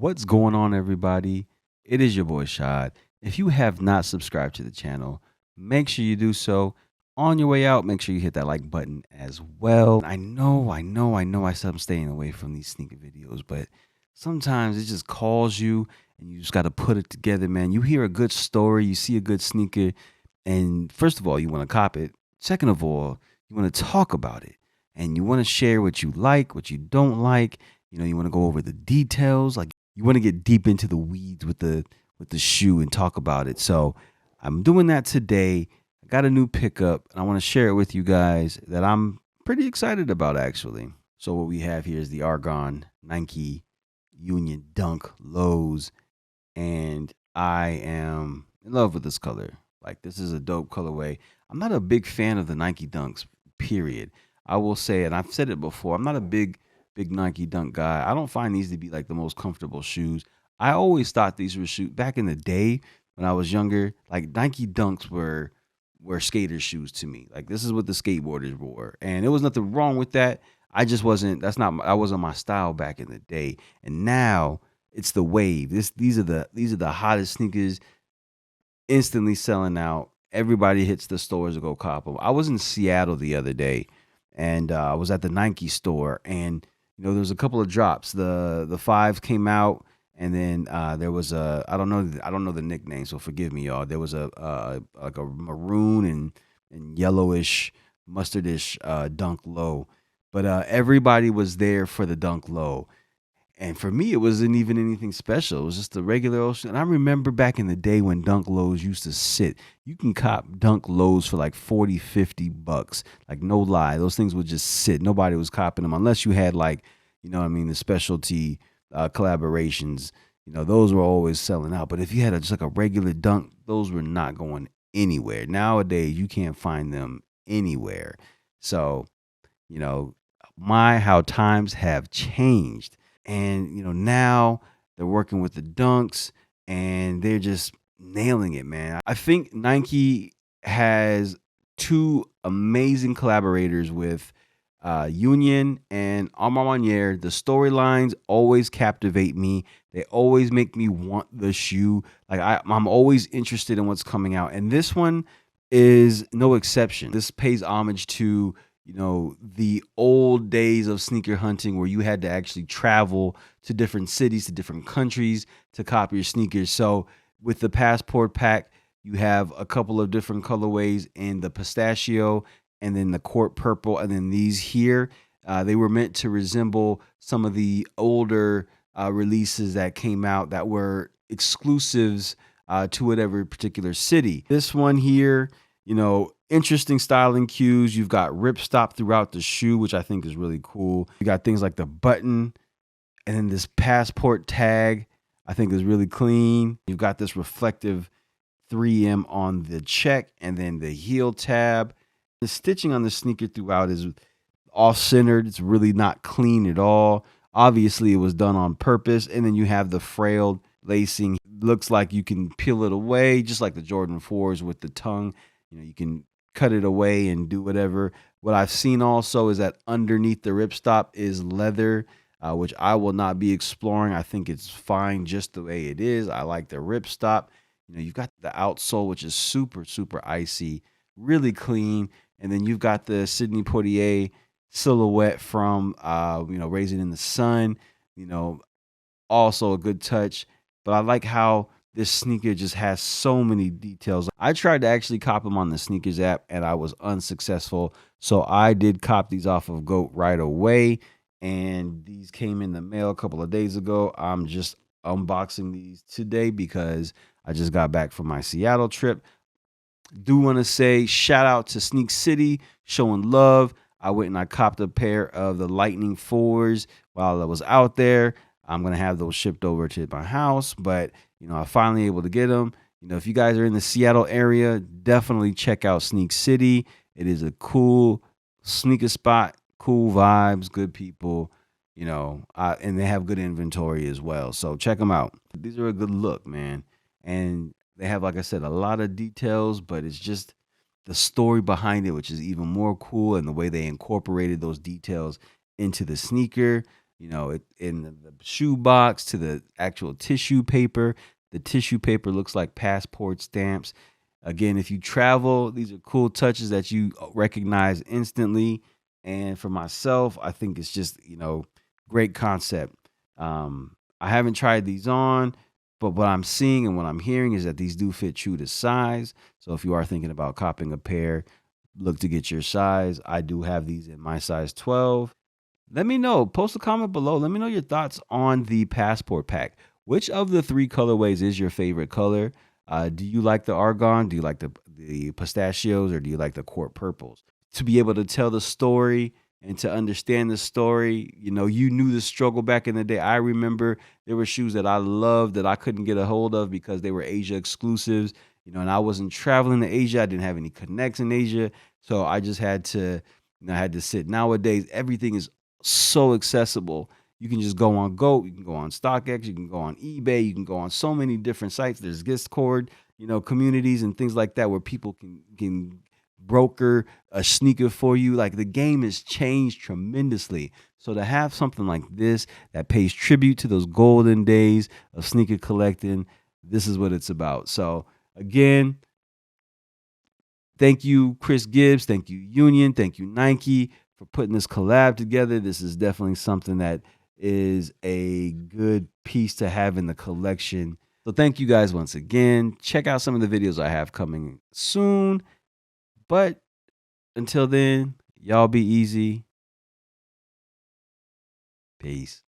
What's going on, everybody? It is your boy Shad. If you have not subscribed to the channel, make sure you do so. On your way out, make sure you hit that like button as well. I said I'm staying away from these sneaker videos, but sometimes it just calls you and you just got to put it together, man. You hear a good story, you see a good sneaker, and first of all, you want to cop it. Second of all, you want to talk about it and you want to share what you like, what you don't like. You want to go over the details. Like you want to get deep into the weeds with the shoe and talk about it. So I'm doing that today. I got a new pickup and I want to share it with you guys that I'm pretty excited about actually. So what we have here is the Argon Nike Union Dunk Lows, and I am in love with this color. Like this is a dope colorway. I'm not a big fan of the Nike Dunks, period. I will say, and I've said it before, I'm not a big Nike Dunk guy. I don't find these to be like the most comfortable shoes. I always thought these were shoes back in the day when I was younger. Like Nike Dunks were skater shoes to me. Like this is what the skateboarders wore, and there was nothing wrong with that. I just wasn't. I wasn't my style back in the day, and now it's the wave. These are the hottest sneakers, instantly selling out. Everybody hits the stores to go cop them. I was in Seattle the other day, and I was at the Nike store, and there was a couple of drops. The fives came out, and then there was a I don't know the nickname, so forgive me, y'all. There was a like a maroon and yellowish mustardish Dunk Low, but everybody was there for the Dunk Low. And for me, it wasn't even anything special. It was just a regular ocean. And I remember back in the day when Dunk Lows used to sit. You can cop Dunk Lows for like 40, $50. Like no lie. Those things would just sit. Nobody was copping them unless you had like, the specialty collaborations. Those were always selling out. But if you had just like a regular Dunk, those were not going anywhere. Nowadays, you can't find them anywhere. So, how times have changed. And now they're working with the Dunks and they're just nailing it, man. I think Nike has two amazing collaborators with Union and Armand. The storylines always captivate me. They always make me want the shoe. Like I'm always interested in what's coming out, and this one is no exception. This pays homage to the old days of sneaker hunting where you had to actually travel to different cities, to different countries to cop your sneakers. So with the Passport Pack, you have a couple of different colorways in the pistachio and then the court purple. And then these here, they were meant to resemble some of the older releases that came out that were exclusives to whatever particular city. This one here, interesting styling cues. You've got ripstop throughout the shoe, which I think is really cool. You got things like the button and then this passport tag, I think is really clean. You've got this reflective 3M on the check and then the heel tab. The stitching on the sneaker throughout is off-centered. It's really not clean at all. Obviously, it was done on purpose. And then you have the frayed lacing. Looks like you can peel it away, just like the Jordan 4s with the tongue. You can cut it away and do whatever. What I've seen also is that underneath the ripstop is leather, which I will not be exploring. I think it's fine just the way it is. I like the ripstop. You've got the outsole, which is super, super icy, really clean. And then you've got the Sidney Poitier silhouette from, Raising in the Sun, also a good touch. But I like how this sneaker just has so many details. I tried to actually cop them on the sneakers app and I was unsuccessful. So I did cop these off of GOAT right away. And these came in the mail a couple of days ago. I'm just unboxing these today because I just got back from my Seattle trip. Do want to say shout out to Sneak City showing love. I went and I copped a pair of the Lightning 4s while I was out there. I'm going to have those shipped over to my house, but I finally able to get them. If you guys are in the Seattle area, definitely check out Sneak City. It is a cool sneaker spot, cool vibes, good people, and they have good inventory as well. So check them out. These are a good look, man. And they have, like I said, a lot of details, but it's just the story behind it, which is even more cool, and the way they incorporated those details into the sneaker. in the shoe box to the actual tissue paper. The tissue paper looks like passport stamps. Again, if you travel, these are cool touches that you recognize instantly. And for myself, I think it's just, great concept. I haven't tried these on, but what I'm seeing and what I'm hearing is that these do fit true to size. So if you are thinking about copping a pair, look to get your size. I do have these in my size 12. Let me know. Post a comment below. Let me know your thoughts on the passport pack. Which of the three colorways is your favorite color? Do you like the argon? Do you like the pistachios, or do you like the court purples? To be able to tell the story and to understand the story, you knew the struggle back in the day. I remember there were shoes that I loved that I couldn't get a hold of because they were Asia exclusives, and I wasn't traveling to Asia. I didn't have any connects in Asia. So I just had to, I had to sit. Nowadays, everything is so accessible. You can just go on GOAT, you can go on StockX, you can go on eBay, you can go on so many different sites. There's Discord, communities and things like that where people can broker a sneaker for you. Like, the game has changed tremendously. So to have something like this that pays tribute to those golden days of sneaker collecting, this is what it's about. So again, thank you, Chris Gibbs. Thank you, Union. Thank you, Nike, for putting this collab together. This is definitely something that is a good piece to have in the collection. So thank you guys once again. Check out some of the videos I have coming soon. But until then, y'all be easy. Peace.